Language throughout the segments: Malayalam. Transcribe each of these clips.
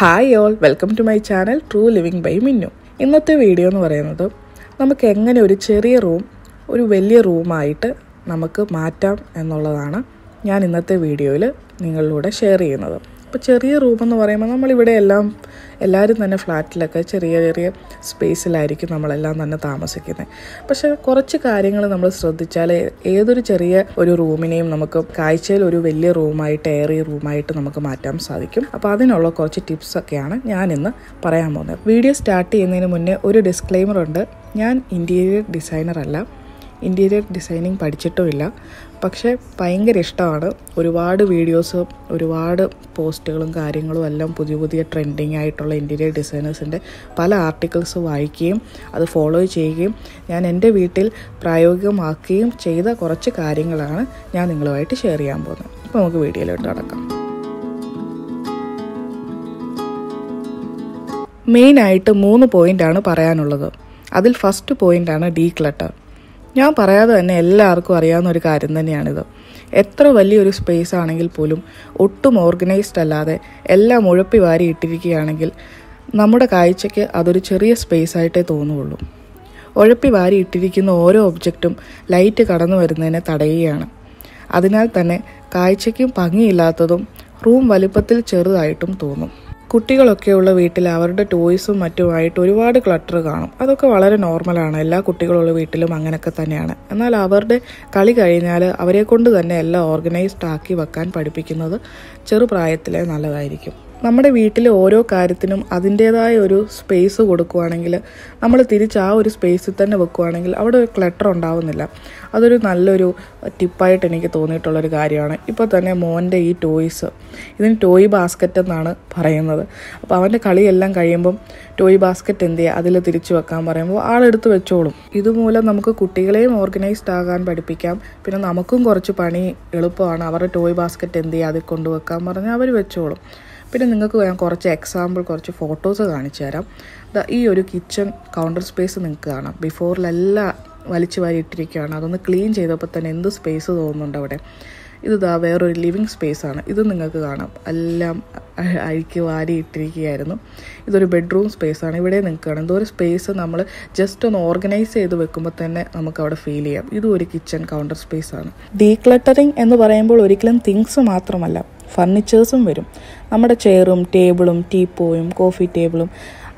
Hi all, welcome to my channel true living by Minnu. ഇന്നത്തെ വീഡിയോ എന്ന് പറയുന്നത് നമുക്ക് എങ്ങനെ ഒരു ചെറിയ റൂം ഒരു വലിയ റൂമായിട്ട് നമുക്ക് മാറ്റാം എന്നുള്ളതാണ് ഞാൻ ഇന്നത്തെ വീഡിയോയിൽ നിങ്ങളിലൂടെ ഷെയർ ചെയ്യുന്നത്. അപ്പോൾ ചെറിയ റൂമെന്ന് പറയുമ്പോൾ നമ്മളിവിടെ എല്ലാവരും തന്നെ ഫ്ലാറ്റിലൊക്കെ ചെറിയ ചെറിയ സ്പേസിലായിരിക്കും നമ്മളെല്ലാം തന്നെ താമസിക്കുന്നത്. പക്ഷേ കുറച്ച് കാര്യങ്ങൾ നമ്മൾ ശ്രദ്ധിച്ചാൽ ഏതൊരു ചെറിയ ഒരു റൂമിനെയും നമുക്ക് കാഴ്ചയിൽ ഒരു വലിയ റൂമായിട്ട് എയറിയ റൂമായിട്ട് നമുക്ക് മാറ്റാൻ സാധിക്കും. അപ്പോൾ അതിനുള്ള കുറച്ച് ടിപ്സൊക്കെയാണ് ഞാനിന്ന് പറയാൻ പോകുന്നത്. വീഡിയോ സ്റ്റാർട്ട് ചെയ്യുന്നതിന് മുന്നേ ഒരു ഡിസ്ക്ലെയിമർ ഉണ്ട്. ഞാൻ ഇൻറ്റീരിയർ ഡിസൈനർ അല്ല, ഇൻറ്റീരിയർ ഡിസൈനിങ് പഠിച്ചിട്ടുമില്ല. പക്ഷേ ഭയങ്കര ഇഷ്ടമാണ്. ഒരുപാട് വീഡിയോസ്, ഒരുപാട് പോസ്റ്റുകളും കാര്യങ്ങളും എല്ലാം പുതിയ ട്രെൻഡിങ് ആയിട്ടുള്ള ഇൻറ്റീരിയർ ഡിസൈനേഴ്സിൻ്റെ പല ആർട്ടിക്കിൾസ് വായിക്കുകയും അത് ഫോളോ ചെയ്യുകയും ഞാൻ എൻ്റെ വീട്ടിൽ പ്രായോഗികമാക്കുകയും ചെയ്ത കുറച്ച് കാര്യങ്ങളാണ് ഞാൻ നിങ്ങളുമായിട്ട് ഷെയർ ചെയ്യാൻ പോകുന്നത്. അപ്പോൾ നമുക്ക് വീഡിയോയിലോട്ട് കടക്കാം. മെയിനായിട്ട് 3 പോയിൻ്റാണ് പറയാനുള്ളത്. അതിൽ ഫസ്റ്റ് പോയിൻ്റാണ് ഡീക്ലട്ടർ. ഞാൻ പറയാതെ തന്നെ എല്ലാവർക്കും അറിയാവുന്ന ഒരു കാര്യം തന്നെയാണിത്. എത്ര വലിയൊരു സ്പേസ് ആണെങ്കിൽ പോലും ഒട്ടും ഓർഗനൈസ്ഡ് അല്ലാതെ എല്ലാം ഉഴപ്പി വാരി ഇട്ടിരിക്കുകയാണെങ്കിൽ നമ്മുടെ കാഴ്ചയ്ക്ക് അതൊരു ചെറിയ സ്പേസ് ആയിട്ടേ തോന്നുകയുള്ളൂ. ഉഴപ്പി വാരി ഇട്ടിരിക്കുന്ന ഓരോ ഒബ്ജക്റ്റും ലൈറ്റ് കടന്നു വരുന്നതിനെ തടയുകയാണ്. അതിനാൽ തന്നെ കാഴ്ചയ്ക്കും ഭംഗിയില്ലാത്തതും റൂം വലുപ്പത്തിൽ ചെറുതായിട്ടും തോന്നും. കുട്ടികളൊക്കെയുള്ള വീട്ടിൽ അവരുടെ ടോയ്സും മറ്റുമായിട്ട് ഒരുപാട് ക്ലട്ടർ കാണും. അതൊക്കെ വളരെ നോർമലാണ്. എല്ലാ കുട്ടികളുള്ള വീട്ടിലും അങ്ങനെയൊക്കെ തന്നെയാണ്. എന്നാൽ അവരുടെ കളി കഴിഞ്ഞാൽ അവരെ കൊണ്ട് തന്നെ എല്ലാം ഓർഗനൈസ്ഡ് ആക്കി വെക്കാൻ പഠിപ്പിക്കുന്നത് ചെറുപ്രായത്തിലേ നല്ലതായിരിക്കും. നമ്മുടെ വീട്ടിലെ ഓരോ കാര്യത്തിനും അതിൻ്റേതായ ഒരു സ്പേസ് കൊടുക്കുകയാണെങ്കിൽ, നമ്മൾ തിരിച്ച് ആ ഒരു സ്പേസിൽ തന്നെ വെക്കുകയാണെങ്കിൽ അവിടെ ഒരു ക്ലട്ടർ ഉണ്ടാവുന്നില്ല. അതൊരു നല്ലൊരു ടിപ്പായിട്ട് എനിക്ക് തോന്നിയിട്ടുള്ളൊരു കാര്യമാണ്. ഇപ്പോൾ തന്നെ മോൻ്റെ ഈ ടോയ്സ്, ഇതിന് ടോയ് ബാസ്ക്കറ്റ് എന്നാണ് പറയുന്നത്. അപ്പോൾ അവൻ്റെ കളിയെല്ലാം കഴിയുമ്പം ടോയ് ബാസ്ക്കറ്റ് എന്ത് ചെയ്യുക, അതിൽ തിരിച്ചു വെക്കാൻ പറയുമ്പോൾ ആളെടുത്ത് വെച്ചോളും. ഇതുമൂലം നമുക്ക് കുട്ടികളെയും ഓർഗനൈസ്ഡ് ആകാൻ പഠിപ്പിക്കാം. പിന്നെ നമുക്കും കുറച്ച് പണി എളുപ്പമാണ്. അവരുടെ ടോയ് ബാസ്ക്കറ്റ് എന്ത് ചെയ്യുക, അതിൽ കൊണ്ടുവെക്കാൻ പറഞ്ഞാൽ അവർ വെച്ചോളും. പിന്നെ നിങ്ങൾക്ക് ഞാൻ കുറച്ച് ഫോട്ടോസ് കാണിച്ചു തരാം. ഈ ഒരു കിച്ചൺ കൗണ്ടർ സ്പേസ് നിങ്ങൾക്ക് കാണാം. ബിഫോറിലെല്ലാം വലിച്ചു വാരി ഇട്ടിരിക്കുകയാണ്. അതൊന്ന് ക്ലീൻ ചെയ്തപ്പോൾ തന്നെ എന്ത് സ്പേസ് തോന്നുന്നുണ്ട് അവിടെ. വേറൊരു ലിവിങ് സ്പേസാണ്. ഇത് നിങ്ങൾക്ക് കാണാം, എല്ലാം അഴിക്ക് വാരി ഇട്ടിരിക്കുകയായിരുന്നു. ഇതൊരു ബെഡ്റൂം സ്പേസാണ്. ഇവിടെ നിങ്ങൾക്ക് കാണാം എന്തോ ഒരു സ്പേസ് നമ്മൾ ജസ്റ്റ് ഒന്ന് ഓർഗനൈസ് ചെയ്ത് വെക്കുമ്പോൾ തന്നെ നമുക്ക് അവിടെ ഫീൽ ചെയ്യാം. ഇതും ഒരു കിച്ചൺ കൗണ്ടർ സ്പേസാണ്. ഡീക്ലട്ടറിങ് എന്ന് പറയുമ്പോൾ ഒരിക്കലും തിങ്സ് മാത്രമല്ല, ഫർണിച്ചേഴ്സും വരും. നമ്മുടെ ചെയറും ടേബിളും ടീപ്പോയും കോഫി ടേബിളും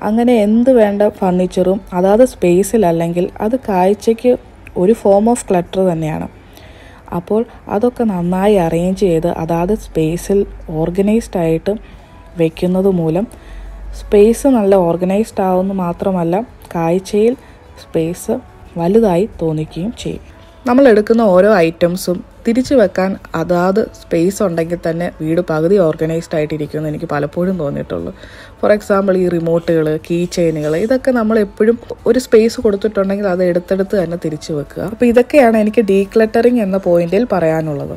അങ്ങനെ എന്ത് വേണ്ട ഫർണിച്ചറും അതാത് സ്പേസിലല്ലെങ്കിൽ അത് കാഴ്ചയ്ക്ക് ഒരു ഫോം ഓഫ് ക്ലട്ടർ തന്നെയാണ്. അപ്പോൾ അതൊക്കെ നന്നായി അറേഞ്ച് ചെയ്ത് അതാത് സ്പേസിൽ ഓർഗനൈസ്ഡ് ആയിട്ട് വയ്ക്കുന്നത് മൂലം സ്പേസ് നല്ല ഓർഗനൈസ്ഡ് ആവുന്നു മാത്രമല്ല കാഴ്ചയിൽ സ്പേസ് വലുതായി തോന്നിക്കുകയും ചെയ്യും. നമ്മൾ എടുക്കുന്ന ഓരോ ഐറ്റംസും തിരിച്ചു വെക്കാൻ അതാത് സ്പേസ് ഉണ്ടെങ്കിൽ തന്നെ വീട് പകുതി ഓർഗനൈസ്ഡ് ആയിട്ടിരിക്കുമെന്ന് എനിക്ക് പലപ്പോഴും തോന്നിയിട്ടുള്ളൂ. ഫോർ എക്സാമ്പിൾ ഈ റിമോട്ടുകൾ, കീ ചെയിനുകൾ, ഇതൊക്കെ നമ്മൾ എപ്പോഴും ഒരു സ്പേസ് കൊടുത്തിട്ടുണ്ടെങ്കിൽ അത് എടുത്തെടുത്ത് തന്നെ തിരിച്ചു വെക്കുക. അപ്പോൾ ഇതൊക്കെയാണ് എനിക്ക് ഡീക്ലട്ടറിങ് എന്ന പോയിന്റിൽ പറയാനുള്ളത്.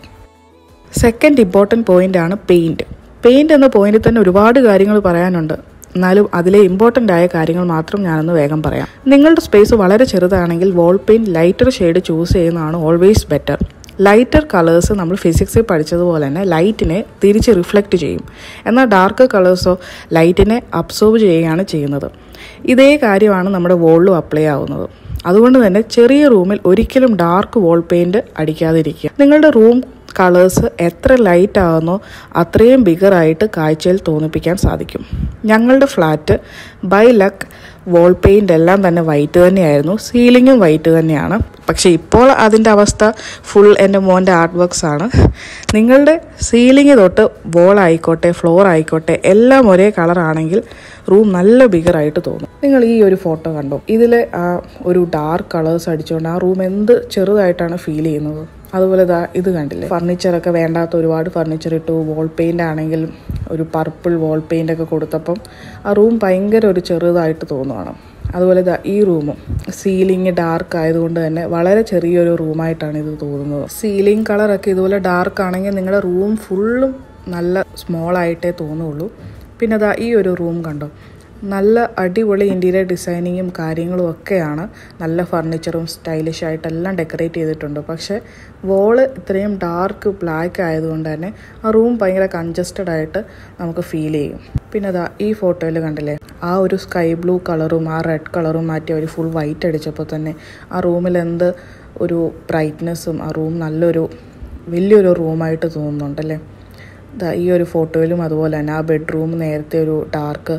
സെക്കൻഡ് ഇമ്പോർട്ടൻറ്റ് പോയിൻ്റാണ് പെയിൻറ്റ്. പെയിൻറ്റ് എന്ന പോയിന്റിൽ തന്നെ ഒരുപാട് കാര്യങ്ങൾ പറയാനുണ്ട്. എന്നാലും അതിലെ ഇമ്പോർട്ടൻ്റ് ആയ കാര്യങ്ങൾ മാത്രം ഞാനൊന്ന് വേഗം പറയാം. നിങ്ങളുടെ സ്പേസ് വളരെ ചെറുതാണെങ്കിൽ വാൾ പെയിൻറ്റ് ലൈറ്റർ ഷെയ്ഡ് ചൂസ് ചെയ്യുന്നതാണ് ഓൾവേസ് ബെറ്റർ. ലൈറ്റർ കളേഴ്സ് നമ്മൾ ഫിസിക്സിൽ പഠിച്ചതുപോലെ തന്നെ ലൈറ്റിനെ തിരിച്ച് റിഫ്ലക്റ്റ് ചെയ്യും. എന്നാൽ ഡാർക്ക് കളേഴ്സോ ലൈറ്റിനെ അബ്സോർബ് ചെയ്യുകയാണ് ചെയ്യുന്നത്. ഇതേ കാര്യമാണ് നമ്മുടെ വോളിലും അപ്ലൈ ആവുന്നത്. അതുകൊണ്ട് തന്നെ ചെറിയ റൂമിൽ ഒരിക്കലും ഡാർക്ക് വാൾ പെയിൻറ്റ് അടിക്കാതിരിക്കുക. നിങ്ങളുടെ റൂം കളേഴ്സ് എത്ര ലൈറ്റ് ആകുന്നോ അത്രയും ബിഗറായിട്ട് കാഴ്ചയിൽ തോന്നിപ്പിക്കാൻ സാധിക്കും. ഞങ്ങളുടെ flat by luck wall paint എല്ലാം തന്നെ വൈറ്റ് തന്നെയായിരുന്നു, സീലിങ്ങും വൈറ്റ് തന്നെയാണ്. പക്ഷേ ഇപ്പോൾ അതിൻ്റെ അവസ്ഥ ഫുൾ എൻ്റെ മോൻ്റെ ആർട്ട് വർക്ക്സ് ആണ്. നിങ്ങളുടെ സീലിംഗ് തൊട്ട് വോൾ ആയിക്കോട്ടെ ഫ്ലോർ ആയിക്കോട്ടെ എല്ലാം ഒരേ കളറാണെങ്കിൽ റൂം നല്ല ബിഗറായിട്ട് തോന്നും. നിങ്ങൾ ഈ ഒരു ഫോട്ടോ കണ്ടോ, ഇതിൽ ഒരു ഡാർക്ക് കളേഴ്സ് അടിച്ചുകൊണ്ട് ആ റൂം എന്ത് ചെറുതായിട്ടാണ് ഫീൽ ചെയ്യുന്നത്. അതുപോലെ ഇത് കണ്ടില്ലേ, ഫർണിച്ചറൊക്കെ വേണ്ടാത്ത ഒരുപാട് ഫർണിച്ചർ ഇട്ടു. വാൾ പെയിൻ്റ് ആണെങ്കിൽ ഒരു പർപ്പിൾ വാൾ പെയിൻ്റൊക്കെ കൊടുത്തപ്പം ആ റൂം ഭയങ്കര ഒരു ചെറുതായിട്ട് തോന്നുവാണ്. അതുപോലെ ഈ റൂമും സീലിംഗ് ഡാർക്ക് ആയതുകൊണ്ട് തന്നെ വളരെ ചെറിയൊരു റൂമായിട്ടാണ് ഇത് തോന്നുന്നത്. സീലിംഗ് കളറൊക്കെ ഇതുപോലെ ഡാർക്ക് ആണെങ്കിൽ നിങ്ങളുടെ റൂം ഫുള്ളും നല്ല സ്മോളായിട്ടേ തോന്നുള്ളൂ. പിന്നെ ഈ ഒരു റൂം കണ്ടോ, നല്ല അടിപൊളി ഇൻറ്റീരിയർ ഡിസൈനിങ്ങും കാര്യങ്ങളും ഒക്കെയാണ്. നല്ല ഫർണിച്ചറും സ്റ്റൈലിഷ് ആയിട്ടെല്ലാം ഡെക്കറേറ്റ് ചെയ്തിട്ടുണ്ട്. പക്ഷേ വോള് ഇത്രയും ഡാർക്ക് ബ്ലാക്ക് ആയതുകൊണ്ട് തന്നെ ആ റൂം ഭയങ്കര കൺജസ്റ്റഡ് ആയിട്ട് നമുക്ക് ഫീൽ ചെയ്യും. പിന്നെ അതാ ഈ ഫോട്ടോയിൽ കണ്ടില്ലേ, ആ ഒരു സ്കൈ ബ്ലൂ കളറും ആ റെഡ് കളറും മാറ്റി അവർ ഫുൾ വൈറ്റ് അടിച്ചപ്പോൾ തന്നെ ആ റൂമിൽ എന്ത് ഒരു ബ്രൈറ്റ്നെസ്സും, ആ റൂം വലിയൊരു റൂമായിട്ട് തോന്നുന്നുണ്ടല്ലേ. ഈ ഒരു ഫോട്ടോയിലും അതുപോലെ തന്നെ ആ ബെഡ്റൂം നേരത്തെ ഒരു ഡാർക്ക്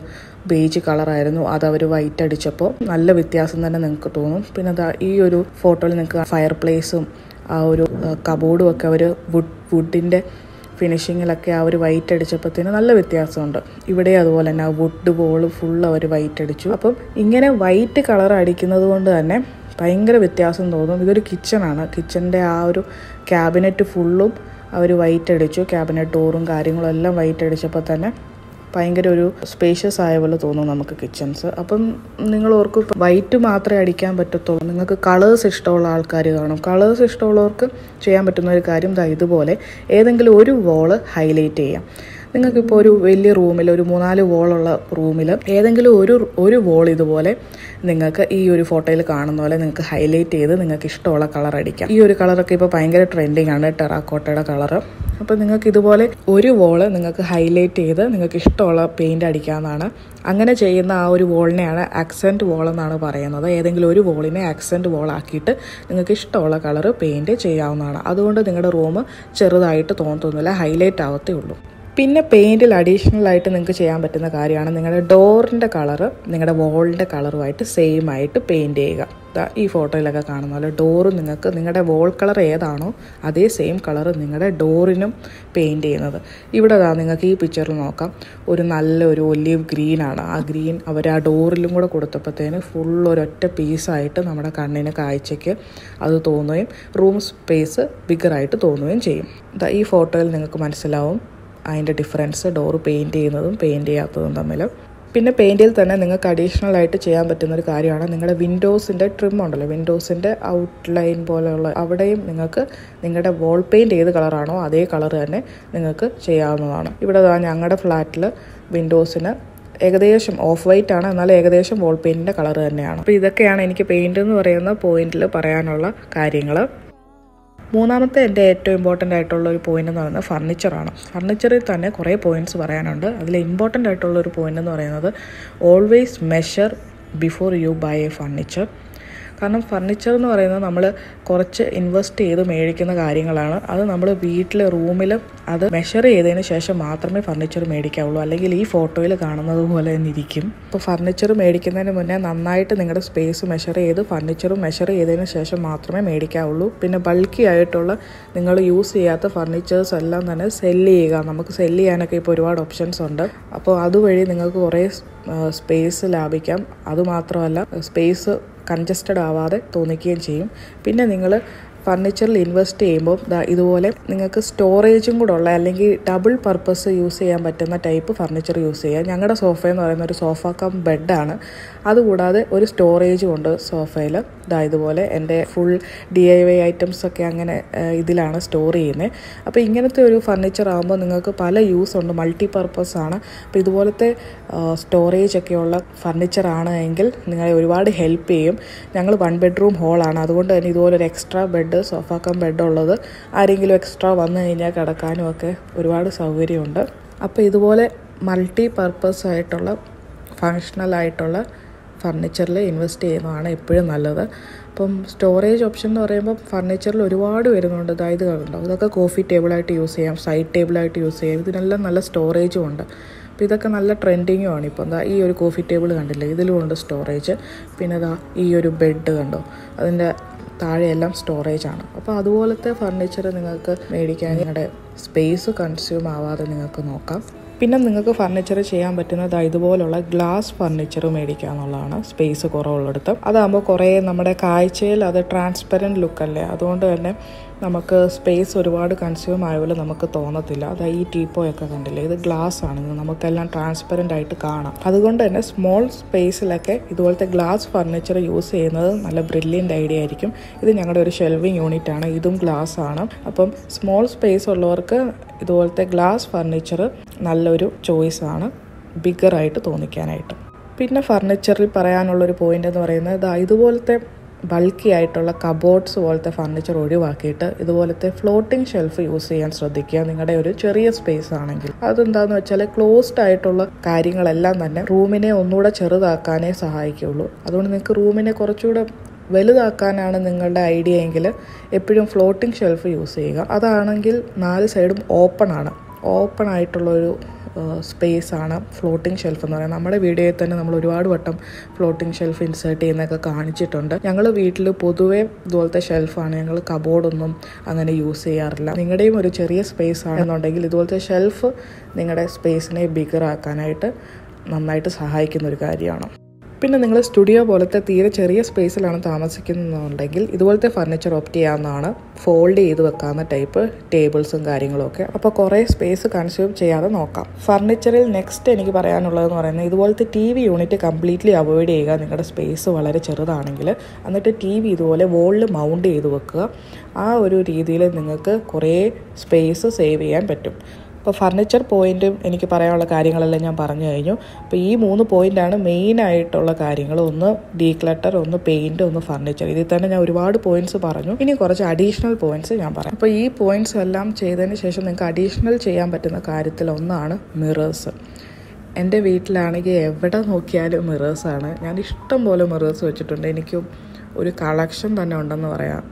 ബേജ് കളറായിരുന്നു, അതവർ വൈറ്റ് അടിച്ചപ്പോൾ നല്ല വ്യത്യാസം തന്നെ നിങ്ങൾക്ക് തോന്നും. പിന്നെ ഈ ഒരു ഫോട്ടോയിൽ നിങ്ങൾക്ക് ഫയർ പ്ലേസും ആ ഒരു കബോർഡും ഒക്കെ അവർ വുഡിൻ്റെ ഫിനിഷിങ്ങിലൊക്കെ ആ ഒരു വൈറ്റ് അടിച്ചപ്പോഴത്തേന് നല്ല വ്യത്യാസമുണ്ട്. ഇവിടെ അതുപോലെ തന്നെ ആ വുഡ് ബോൾ ഫുൾ അവർ വൈറ്റ് അടിച്ചു. അപ്പം ഇങ്ങനെ വൈറ്റ് കളർ അടിക്കുന്നത് കൊണ്ട് തന്നെ ഭയങ്കര വ്യത്യാസം തോന്നും. ഇതൊരു കിച്ചണാണ്. കിച്ചൻ്റെ ആ ഒരു ക്യാബിനറ്റ് ഫുള്ളും അവർ വൈറ്റ് അടിച്ചു. ക്യാബിനറ്റ് ഡോറും കാര്യങ്ങളും എല്ലാം വൈറ്റ് അടിച്ചപ്പോൾ തന്നെ ഭയങ്കര ഒരു സ്പേഷ്യസ് ആയ പോലെ തോന്നും നമുക്ക് കിച്ചൺസ്. അപ്പം നിങ്ങൾ ഓർക്കും വൈറ്റ് മാത്രമേ അടിക്കാൻ പറ്റത്തുള്ളൂ, നിങ്ങൾക്ക് കളേഴ്സ് ഇഷ്ടമുള്ള ആൾക്കാർ കാണും. കളേഴ്സ് ഇഷ്ടമുള്ളവർക്ക് ചെയ്യാൻ പറ്റുന്ന ഒരു കാര്യം ഇതുപോലെ ഏതെങ്കിലും ഒരു വോള് ഹൈലൈറ്റ് ചെയ്യാം. നിങ്ങൾക്കിപ്പോൾ ഒരു വലിയ റൂമിൽ, ഒരു 3-4 വോളുള്ള റൂമിൽ ഏതെങ്കിലും ഒരു വോൾ ഇതുപോലെ നിങ്ങൾക്ക് ഈ ഒരു ഫോട്ടോയിൽ കാണുന്ന പോലെ നിങ്ങൾക്ക് ഹൈലൈറ്റ് ചെയ്ത് നിങ്ങൾക്ക് ഇഷ്ടമുള്ള കളർ അടിക്കാം. ഈ ഒരു കളറൊക്കെ ഇപ്പോൾ ഭയങ്കര ട്രെൻഡിങ് ആണ്, ടെറാക്കോട്ടയുടെ കളറ്. അപ്പോൾ നിങ്ങൾക്ക് ഇതുപോലെ ഒരു വോള് നിങ്ങൾക്ക് ഹൈലൈറ്റ് ചെയ്ത് നിങ്ങൾക്ക് ഇഷ്ടമുള്ള പെയിൻറ് അടിക്കാവുന്നതാണ്. അങ്ങനെ ചെയ്യുന്ന ആ ഒരു വോളിനെയാണ് ആക്സെൻറ്റ് വോൾ എന്നാണ് പറയുന്നത്. ഏതെങ്കിലും ഒരു വോളിനെ ആക്സെൻറ്റ് വോൾ ആക്കിയിട്ട് നിങ്ങൾക്ക് ഇഷ്ടമുള്ള കളറ് പെയിൻറ് ചെയ്യാവുന്നതാണ്. അതുകൊണ്ട് നിങ്ങളുടെ റൂം ചെറുതായിട്ട് തോന്നുന്നില്ല, ഹൈലൈറ്റ് ആവത്തേ ഉള്ളൂ. പിന്നെ പെയിൻറ്റിൽ അഡീഷണൽ ആയിട്ട് നിങ്ങൾക്ക് ചെയ്യാൻ പറ്റുന്ന കാര്യമാണ് നിങ്ങളുടെ ഡോറിൻ്റെ കളറ് നിങ്ങളുടെ വോളിൻ്റെ കളറുമായിട്ട് സെയിം ആയിട്ട് പെയിൻറ്റ് ചെയ്യുക. ഈ ഫോട്ടോയിലൊക്കെ കാണുന്ന പോലെ ഡോറ് നിങ്ങൾക്ക് നിങ്ങളുടെ വോൾ കളർ ഏതാണോ അതേ സെയിം കളർ നിങ്ങളുടെ ഡോറിനും പെയിൻറ്റ് ചെയ്യുന്നത്. ഇവിടെ നിങ്ങൾക്ക് ഈ പിക്ചറിൽ നോക്കാം, നല്ലൊരു ഒലീവ് ഗ്രീനാണ്. ആ ഗ്രീൻ അവർ ആ ഡോറിലും കൂടെ കൊടുത്തപ്പോഴത്തേന് ഫുൾ ഒരൊറ്റ പീസായിട്ട് നമ്മുടെ കണ്ണിന് കാഴ്ചയ്ക്ക് അത് തോന്നുകയും റൂം സ്പേസ് ബിഗറായിട്ട് തോന്നുകയും ചെയ്യും. ഈ ഫോട്ടോയിൽ നിങ്ങൾക്ക് മനസ്സിലാവും അതിൻ്റെ ഡിഫറൻസ്, ഡോറ് പെയിൻറ്റ് ചെയ്യുന്നതും പെയിൻറ്റ് ചെയ്യാത്തതും തമ്മിൽ. പിന്നെ പെയിൻറ്റിൽ തന്നെ നിങ്ങൾക്ക് അഡീഷണൽ ആയിട്ട് ചെയ്യാൻ പറ്റുന്നൊരു കാര്യമാണ് നിങ്ങളുടെ വിൻഡോസിൻ്റെ ട്രിം ഉണ്ടല്ലോ, വിൻഡോസിൻ്റെ ഔട്ട്ലൈൻ പോലെയുള്ള അവിടെയും നിങ്ങൾക്ക് നിങ്ങളുടെ വോൾ പെയിൻറ്റ് ഏത് കളറാണോ അതേ കളർ തന്നെ നിങ്ങൾക്ക് ചെയ്യാവുന്നതാണ്. ഇവിടെ ഞങ്ങളുടെ ഫ്ലാറ്റിൽ വിൻഡോസിന് ഏകദേശം ഓഫ് വൈറ്റ് ആണ്, എന്നാൽ ഏകദേശം വോൾ പെയിൻറ്റിൻ്റെ കളർ തന്നെയാണ്. അപ്പോൾ ഇതൊക്കെയാണ് എനിക്ക് പെയിൻറ്റ് എന്ന് പറയുന്ന പോയിന്റിൽ പറയാനുള്ള കാര്യങ്ങൾ. മൂന്നാമത്തെ എൻ്റെ ഏറ്റവും ഇമ്പോർട്ടൻ്റ് ആയിട്ടുള്ള ഒരു പോയിന്റ് എന്ന് പറയുന്നത് ഫർണിച്ചറാണ്. ഫർണിച്ചറിൽ തന്നെ കുറേ പോയിന്റ്സ് പറയാനുണ്ട്. അതിൽ ഇമ്പോർട്ടൻ്റ് ആയിട്ടുള്ള ഒരു പോയിന്റ് എന്ന് പറയുന്നത് always measure before you buy a furniture. കാരണം ഫർണിച്ചർ എന്ന് പറയുന്നത് നമ്മൾ കുറച്ച് ഇൻവെസ്റ്റ് ചെയ്ത് മേടിക്കുന്ന കാര്യങ്ങളാണ്. അത് നമ്മൾ വീട്ടിൽ റൂമിൽ അത് മെഷർ ചെയ്തതിന് ശേഷം മാത്രമേ ഫർണിച്ചർ മേടിക്കാവുള്ളൂ. അല്ലെങ്കിൽ ഈ ഫോട്ടോയിൽ കാണുന്നത് പോലെ തന്നെ ഇരിക്കും. ഇപ്പോൾ ഫർണിച്ചർ മേടിക്കുന്നതിന് മുന്നേ നന്നായിട്ട് നിങ്ങളുടെ സ്പേസ് മെഷർ ചെയ്ത് ഫർണിച്ചറും മെഷർ ചെയ്തതിന് ശേഷം മാത്രമേ മേടിക്കാവുള്ളൂ. പിന്നെ ബൾക്കി ആയിട്ടുള്ള നിങ്ങൾ യൂസ് ചെയ്യാത്ത ഫർണിച്ചേഴ്സ് എല്ലാം തന്നെ സെല്ല് ചെയ്യുക. നമുക്ക് സെല്ല് ചെയ്യാനൊക്കെ ഇപ്പോൾ ഒരുപാട് ഓപ്ഷൻസ് ഉണ്ട്. അപ്പോൾ അതുവഴി നിങ്ങൾക്ക് കുറേ സ്പേസ് ലാഭിക്കാം. അതുമാത്രമല്ല സ്പേസ് കൺജസ്റ്റഡ് ആവാതെ തോന്നിക്കുകയും ചെയ്യും. പിന്നെ നിങ്ങൾ ഫർണിച്ചറിൽ ഇൻവെസ്റ്റ് ചെയ്യുമ്പോൾ ഇതുപോലെ നിങ്ങൾക്ക് സ്റ്റോറേജും കൂടെ ഉള്ള അല്ലെങ്കിൽ ഡബിൾ പർപ്പസ് യൂസ് ചെയ്യാൻ പറ്റുന്ന ടൈപ്പ് ഫർണിച്ചർ യൂസ് ചെയ്യുക. ഞങ്ങളുടെ സോഫ എന്ന് പറയുന്ന ഒരു സോഫ കം ബെഡാണ്. അതുകൂടാതെ ഒരു സ്റ്റോറേജും ഉണ്ട് സോഫയിൽ. ഇതുപോലെ എൻ്റെ ഫുൾ DIY ഐറ്റംസ് ഒക്കെ അങ്ങനെ ഇതിലാണ് സ്റ്റോർ ചെയ്യുന്നത്. അപ്പോൾ ഇങ്ങനത്തെ ഒരു ഫർണിച്ചർ ആകുമ്പോൾ നിങ്ങൾക്ക് പല യൂസ് ഉണ്ട്, മൾട്ടി പർപ്പസ് ആണ്. അപ്പോൾ ഇതുപോലത്തെ സ്റ്റോറേജ് ഒക്കെയുള്ള ഫർണിച്ചർ ആണ് എങ്കിൽ നിങ്ങളെ ഒരുപാട് ഹെൽപ്പ് ചെയ്യും. ഞങ്ങൾ 1 ബെഡ്റൂം ഹോളാണ്, അതുകൊണ്ട് തന്നെ ഇതുപോലൊരു extra bed, sofa cum bed ഉള്ളത് ആരെങ്കിലും എക്സ്ട്രാ വന്നു കഴിഞ്ഞാൽ കിടക്കാനും ഒക്കെ ഒരുപാട് സൗകര്യമുണ്ട്. അപ്പോൾ ഇതുപോലെ മൾട്ടി പർപ്പസ് ആയിട്ടുള്ള ഫങ്ഷണൽ ആയിട്ടുള്ള ഫർണിച്ചറിൽ ഇൻവെസ്റ്റ് ചെയ്യുന്നതാണ് എപ്പോഴും നല്ലത്. അപ്പം സ്റ്റോറേജ് ഓപ്ഷൻ എന്ന് പറയുമ്പോൾ ഫർണിച്ചറിൽ ഒരുപാട് വരുന്നുണ്ട്. ഇത് കണ്ടോ, ഇതൊക്കെ കോഫി ടേബിളായിട്ട് യൂസ് ചെയ്യാം, സൈഡ് ടേബിളായിട്ട് യൂസ് ചെയ്യാം. ഇതിനെല്ലാം നല്ല സ്റ്റോറേജും ഉണ്ട്. അപ്പോൾ ഇതൊക്കെ നല്ല ട്രെൻഡിങ്ങും ആണ്. ഇപ്പം ഈ ഒരു കോഫി ടേബിൾ കണ്ടില്ലേ, ഇതിലും ഉണ്ട് സ്റ്റോറേജ്. പിന്നെ ഈ ഒരു ബെഡ് കണ്ടോ, അതിൻ്റെ താഴെയെല്ലാം സ്റ്റോറേജാണ്. അപ്പോൾ അതുപോലത്തെ ഫർണിച്ചർ നിങ്ങൾക്ക് മേടിക്കാൻ നിങ്ങളുടെ സ്പേസ് കൺസ്യൂം ആവാതെ നിങ്ങൾക്ക് നോക്കാം. പിന്നെ നിങ്ങൾക്ക് ഫർണിച്ചർ ചെയ്യാൻ പറ്റുന്നത് ഇതുപോലുള്ള ഗ്ലാസ് ഫർണിച്ചർ മേടിക്കുക എന്നുള്ളതാണ്, സ്പേസ് കുറവുള്ളിടത്ത്. അതാകുമ്പോൾ കുറേ നമ്മുടെ കാഴ്ചയിൽ അത് ട്രാൻസ്പെറൻറ്റ് ലുക്കല്ലേ, അതുകൊണ്ട് തന്നെ നമുക്ക് സ്പേസ് ഒരുപാട് കൺസ്യൂം ആയ പോലെ നമുക്ക് തോന്നത്തില്ല. ഈ ടീപ്പോയൊക്കെ കണ്ടില്ലേ, ഇത് ഗ്ലാസ് ആണ്, നമുക്കെല്ലാം ട്രാൻസ്പെറൻ്റ് ആയിട്ട് കാണാം. അതുകൊണ്ട് തന്നെ സ്മോൾ സ്പേസിലൊക്കെ ഇതുപോലത്തെ ഗ്ലാസ് ഫർണിച്ചർ യൂസ് ചെയ്യുന്നത് നല്ല ബ്രില്യൻ്റ് ഐഡിയ ആയിരിക്കും. ഇത് ഞങ്ങളുടെ ഒരു ഷെൽവിങ് യൂണിറ്റ് ആണ്, ഇതും ഗ്ലാസ് ആണ്. അപ്പം സ്മോൾ സ്പേസ് ഉള്ളവർക്ക് ഇതുപോലത്തെ ഗ്ലാസ് ഫർണിച്ചർ നല്ലൊരു ചോയ്സാണ്, ബിഗറായിട്ട് തോന്നിക്കാനായിട്ട്. പിന്നെ ഫർണിച്ചറിൽ പറയാനുള്ളൊരു പോയിൻ്റ് എന്ന് പറയുന്നത് ഇതുപോലത്തെ ബൾക്കി ആയിട്ടുള്ള കബോർഡ്സ് പോലത്തെ ഫർണിച്ചർ ഒഴിവാക്കിയിട്ട് ഇതുപോലത്തെ ഫ്ലോട്ടിംഗ് ഷെൽഫ് യൂസ് ചെയ്യാൻ ശ്രദ്ധിക്കുക. നിങ്ങളുടെ ഒരു ചെറിയ സ്പേസ് ആണെങ്കിൽ അതെന്താണെന്ന് വെച്ചാൽ ക്ലോസ്ഡ് ആയിട്ടുള്ള കാര്യങ്ങളെല്ലാം തന്നെ റൂമിനെ ഒന്നുകൂടെ ചെറുതാക്കാനേ സഹായിക്കുകയുള്ളൂ. അതുകൊണ്ട് നിങ്ങൾക്ക് റൂമിനെ കുറച്ചുകൂടെ വലുതാക്കാനാണ് നിങ്ങളുടെ ഐഡിയ എങ്കിൽ എപ്പോഴും ഫ്ലോട്ടിംഗ് ഷെൽഫ് യൂസ് ചെയ്യുക. അതാണെങ്കിൽ 4 സൈഡും ഓപ്പൺ ആയിട്ടുള്ളൊരു സ്പേസാണ് ഫ്ലോട്ടിംഗ് ഷെൽഫ് എന്ന് പറയുന്നത്. നമ്മുടെ വീഡിയോയിൽ തന്നെ നമ്മൾ ഒരുപാട് വട്ടം ഫ്ലോട്ടിംഗ് ഷെൽഫ് ഇൻസേർട്ട് ചെയ്യുന്നതൊക്കെ കാണിച്ചിട്ടുണ്ട്. ഞങ്ങൾ വീട്ടിൽ പൊതുവേ ഇതുപോലത്തെ ഷെൽഫാണ്, ഞങ്ങൾ കബോർഡൊന്നും അങ്ങനെ യൂസ് ചെയ്യാറില്ല. നിങ്ങളുടെയും ഒരു ചെറിയ സ്പേസ് ആണെന്നുണ്ടെങ്കിൽ ഇതുപോലത്തെ ഷെൽഫ് നിങ്ങളുടെ സ്പേസിനെ ബിഗർ ആക്കാനായിട്ട് നന്നായിട്ട് സഹായിക്കുന്ന ഒരു കാര്യമാണ്. പിന്നെ നിങ്ങൾ സ്റ്റുഡിയോ പോലത്തെ തീരെ ചെറിയ സ്പേസിലാണ് താമസിക്കുന്നതെന്നുണ്ടെങ്കിൽ ഇതുപോലത്തെ ഫർണിച്ചർ ഓപ്റ്റ് ചെയ്യാവുന്നതാണ്. ഫോൾഡ് ചെയ്ത് വെക്കാവുന്ന ടൈപ്പ് ടേബിൾസും കാര്യങ്ങളൊക്കെ. അപ്പോൾ കുറേ സ്പേസ് കൺസ്യൂം ചെയ്യാതെ നോക്കാം. ഫർണിച്ചറിൽ നെക്സ്റ്റ് എനിക്ക് പറയാനുള്ളതെന്ന് പറയുന്നത് ഇതുപോലത്തെ TV യൂണിറ്റ് കംപ്ലീറ്റ്ലി അവോയ്ഡ് ചെയ്യുക. നിങ്ങളുടെ സ്പേസ് വളരെ ചെറുതാണെങ്കിൽ എന്നിട്ട് TV ഇതുപോലെ വോളിൽ മൗണ്ട് ചെയ്ത് വെക്കുക. ആ ഒരു രീതിയിൽ നിങ്ങൾക്ക് കുറേ സ്പേസ് സേവ് ചെയ്യാൻ പറ്റും. അപ്പോൾ ഫർണിച്ചർ പോയിൻറ്റും എനിക്ക് പറയാനുള്ള കാര്യങ്ങളെല്ലാം ഞാൻ പറഞ്ഞു കഴിഞ്ഞു. അപ്പോൾ ഈ 3 പോയിൻ്റാണ് മെയിനായിട്ടുള്ള കാര്യങ്ങൾ. ഒന്ന് ഡീക്ലട്ടർ, ഒന്ന് പെയിൻറ്റ്, ഒന്ന് ഫർണിച്ചർ. ഇതിൽ തന്നെ ഞാൻ ഒരുപാട് പോയിൻറ്റ്സ് പറഞ്ഞു. ഇനി കുറച്ച് അഡീഷണൽ പോയിൻറ്റ്സ് ഞാൻ പറയാം. അപ്പോൾ ഈ പോയിൻറ്റ്സ് എല്ലാം ചെയ്തതിന് ശേഷം നിങ്ങൾക്ക് അഡീഷണൽ ചെയ്യാൻ പറ്റുന്ന കാര്യത്തിൽ ഒന്നാണ് മിറേഴ്സ്. എൻ്റെ വീട്ടിലാണെങ്കിൽ എവിടെ നോക്കിയാലും മിറേഴ്സാണ്. ഞാൻ ഇഷ്ടം പോലെ മിറേഴ്സ് വെച്ചിട്ടുണ്ട്. എനിക്ക് ഒരു കളക്ഷൻ തന്നെ ഉണ്ടെന്ന് പറയാം.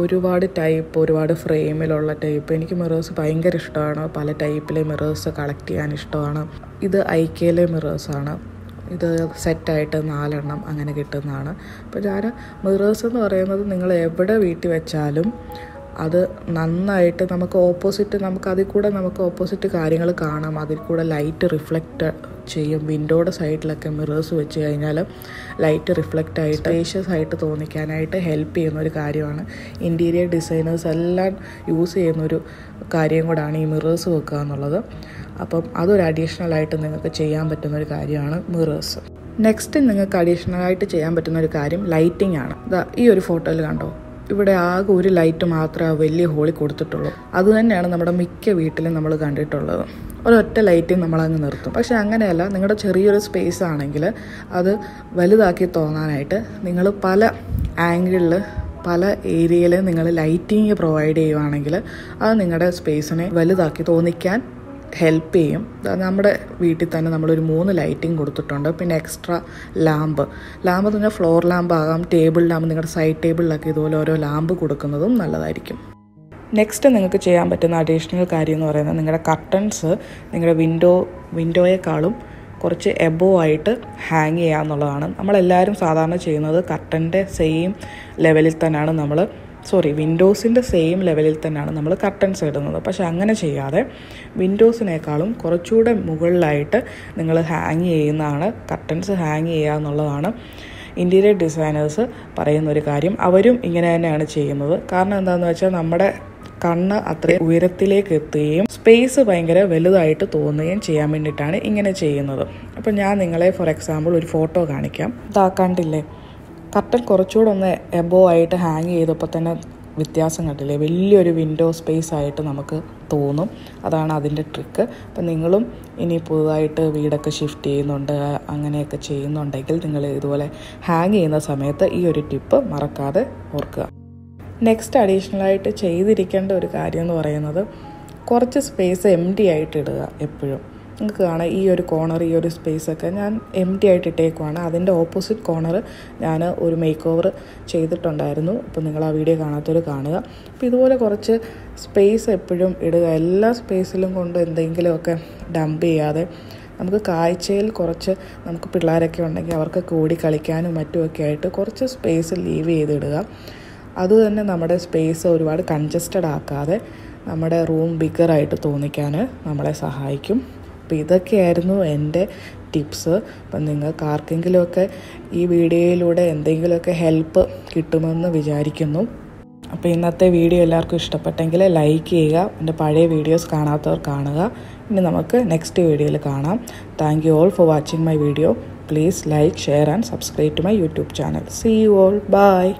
ഒരുപാട് ടൈപ്പ്, ഒരുപാട് ഫ്രെയിമിലുള്ള ടൈപ്പ്. എനിക്ക് മിറേഴ്സ് ഭയങ്കര ഇഷ്ടമാണ്. പല ടൈപ്പിലെ മിറേഴ്സ് കളക്ട് ചെയ്യാൻ ഇഷ്ടമാണ്. ഇത് ഐക്കയിലെ മിറേഴ്സാണ്. ഇത് സെറ്റായിട്ട് 4 എണ്ണം അങ്ങനെ കിട്ടുന്നതാണ്. അപ്പോൾ ഞാൻ മിറേഴ്സ് എന്ന് പറയുന്നത് നിങ്ങൾ എവിടെ വീട്ടിൽ വെച്ചാലും അത് നന്നായിട്ട് നമുക്ക് ഓപ്പോസിറ്റ് കാര്യങ്ങൾ കാണാം. അതിൽ കൂടെ ലൈറ്റ് റിഫ്ലക്റ്റ് ചെയ്യും. വിൻഡോയുടെ സൈഡിലൊക്കെ മിറേഴ്സ് വെച്ച് കഴിഞ്ഞാൽ ലൈറ്റ് റിഫ്ലക്റ്റ് ആയിട്ട് സ്പേഷ്യസ് ആയിട്ട് തോന്നിക്കാനായിട്ട് ഹെൽപ്പ് ചെയ്യുന്ന ഒരു കാര്യമാണ്. ഇൻറ്റീരിയർ ഡിസൈനേഴ്സ് എല്ലാം യൂസ് ചെയ്യുന്നൊരു കാര്യം കൂടാണ് ഈ മിറേഴ്സ് വെക്കുക എന്നുള്ളത്. അപ്പം അതൊരു അഡീഷണലായിട്ട് നിങ്ങൾക്ക് ചെയ്യാൻ പറ്റുന്നൊരു കാര്യമാണ് മിറേഴ്സ്. നെക്സ്റ്റ് നിങ്ങൾക്ക് അഡീഷണലായിട്ട് ചെയ്യാൻ പറ്റുന്നൊരു കാര്യം ലൈറ്റിംഗ് ആണ്. ഈ ഒരു ഫോട്ടോയിൽ കണ്ടോ, ഇവിടെ ആകെ ഒരു ലൈറ്റ് മാത്രമേ വലിയ ഹോളിൽ കൊടുത്തിട്ടുള്ളൂ. അതുതന്നെയാണ് നമ്മുടെ മിക്ക വീട്ടിലും നമ്മൾ കണ്ടിട്ടുള്ളത്. ഒരൊറ്റ ലൈറ്റിങ് നമ്മളങ്ങ് നിർത്തും. പക്ഷെ അങ്ങനെയല്ല, നിങ്ങളുടെ ചെറിയൊരു സ്പേസ് ആണെങ്കിൽ അത് വലുതാക്കി തോന്നാനായിട്ട് നിങ്ങൾ പല ആംഗിളിൽ, പല ഏരിയയിൽ നിങ്ങൾ ലൈറ്റിങ് പ്രൊവൈഡ് ചെയ്യുവാണെങ്കിൽ അത് നിങ്ങളുടെ സ്പേസിനെ വലുതാക്കി തോന്നിക്കാൻ ഹെൽപ്പ് ചെയ്യും. നമ്മുടെ വീട്ടിൽ തന്നെ നമ്മളൊരു 3 ലൈറ്റിംഗ് കൊടുത്തിട്ടുണ്ട്. പിന്നെ എക്സ്ട്രാ ലാമ്പ് എന്ന് പറഞ്ഞാൽ ഫ്ലോർ ലാമ്പ് ആകാം, ടേബിൾ ലാമ്പ്. നിങ്ങളുടെ സൈഡ് ടേബിളിലൊക്കെ ഇതുപോലെ ഓരോ ലാമ്പ് കൊടുക്കുന്നതും നല്ലതായിരിക്കും. നെക്സ്റ്റ് നിങ്ങൾക്ക് ചെയ്യാൻ പറ്റുന്ന അഡീഷണൽ കാര്യം എന്ന് പറയുന്നത് നിങ്ങളുടെ കർട്ടൻസ് നിങ്ങളുടെ വിൻഡോയെക്കാളും കുറച്ച് എബോവ് ആയിട്ട് ഹാങ് ചെയ്യുക എന്നുള്ളതാണ്. നമ്മളെല്ലാവരും സാധാരണ ചെയ്യുന്നത് കർട്ടൻ്റെ സെയിം ലെവലിൽ തന്നെയാണ് വിൻഡോസിൻ്റെ സെയിം ലെവലിൽ തന്നെയാണ് നമ്മൾ കർട്ടൻസ് ഇടുന്നത്. പക്ഷെ അങ്ങനെ ചെയ്യാതെ വിൻഡോസിനേക്കാളും കുറച്ചുകൂടെ മുകളിലായിട്ട് നിങ്ങൾ കർട്ടൻസ് ഹാങ് ചെയ്യുക എന്നുള്ളതാണ് ഇൻറ്റീരിയർ ഡിസൈനേഴ്സ് പറയുന്നൊരു കാര്യം. അവരും ഇങ്ങനെ തന്നെയാണ് ചെയ്യുന്നത്. കാരണം എന്താണെന്ന് വെച്ചാൽ നമ്മുടെ കണ്ണ് അത്രയും ഉയരത്തിലേക്ക് എത്തുകയും സ്പേസ് ഭയങ്കര വലുതായിട്ട് തോന്നുകയും ചെയ്യാൻ വേണ്ടിയിട്ടാണ് ഇങ്ങനെ ചെയ്യുന്നത്. അപ്പം ഞാൻ നിങ്ങളെ ഫോർ എക്സാമ്പിൾ ഒരു ഫോട്ടോ കാണിക്കാം. കണ്ടില്ലേ, കർട്ടൻ കുറച്ചുകൂടെ ഒന്ന് എബോവ് ആയിട്ട് ഹാങ് ചെയ്തപ്പോൾ തന്നെ വ്യത്യാസം കണ്ടില്ലേ? വലിയൊരു വിൻഡോ സ്പേസ് ആയിട്ട് നമുക്ക് തോന്നും. അതാണ് അതിൻ്റെ ട്രിക്ക്. അപ്പം നിങ്ങളും ഇനി പുതുതായിട്ട് വീടൊക്കെ ഷിഫ്റ്റ് ചെയ്യുന്നുണ്ട്, അങ്ങനെയൊക്കെ ചെയ്യുന്നുണ്ടെങ്കിൽ നിങ്ങൾ ഇതുപോലെ ഹാങ് ചെയ്യുന്ന സമയത്ത് ഈ ഒരു ടിപ്പ് മറക്കാതെ ഓർക്കുക. നെക്സ്റ്റ് അഡീഷണലായിട്ട് ചെയ്തിരിക്കേണ്ട ഒരു കാര്യം എന്ന് പറയുന്നത് കുറച്ച് സ്പേസ് എംപ്റ്റി ആയിട്ട് ഇടുക. എപ്പോഴും നിങ്ങൾക്ക് കാണാം ഈ ഒരു കോർണർ, ഈ ഒരു സ്പേസൊക്കെ ഞാൻ എംപ്റ്റി ആയിട്ട് ഇട്ടേക്കുവാണ്. അതിൻ്റെ ഓപ്പോസിറ്റ് കോർണർ ഞാൻ ഒരു മേക്ക് ഓവർ ചെയ്തിട്ടുണ്ടായിരുന്നു. അപ്പോൾ നിങ്ങൾ ആ വീഡിയോ കാണാത്തവർ കാണുക. അപ്പോൾ ഇതുപോലെ കുറച്ച് സ്പേസ് എപ്പോഴും ഇടുക. എല്ലാ സ്പേസിലും കൊണ്ട് എന്തെങ്കിലുമൊക്കെ ഡംപ് ചെയ്യാതെ നമുക്ക് കാഴ്ചയിൽ കുറച്ച്, നമുക്ക് പിള്ളേരൊക്കെ ഉണ്ടെങ്കിൽ അവർക്ക് കൂടി കളിക്കാനും മറ്റുമൊക്കെ ആയിട്ട് കുറച്ച് സ്പേസ് ലീവ് ചെയ്തിടുക. അതുതന്നെ നമ്മുടെ സ്പേസ് ഒരുപാട് കൺജസ്റ്റഡ് ആക്കാതെ നമ്മുടെ റൂം ബിഗറായിട്ട് തോന്നിക്കാൻ നമ്മളെ സഹായിക്കും. അപ്പോൾ ഇതൊക്കെയായിരുന്നു എൻ്റെ ടിപ്സ്. അപ്പം നിങ്ങൾക്ക് ആർക്കെങ്കിലുമൊക്കെ ഈ വീഡിയോയിലൂടെ എന്തെങ്കിലുമൊക്കെ ഹെൽപ്പ് കിട്ടുമെന്ന് വിചാരിക്കുന്നു. അപ്പോൾ ഇന്നത്തെ വീഡിയോ എല്ലാവർക്കും ഇഷ്ടപ്പെട്ടെങ്കിൽ ലൈക്ക് ചെയ്യുക. എൻ്റെ പഴയ വീഡിയോസ് കാണാത്തവർ കാണുക. ഇനി നമുക്ക് നെക്സ്റ്റ് വീഡിയോയിൽ കാണാം. Thank you all for watching my video. Please like, share and subscribe to my YouTube channel. See you all. Bye.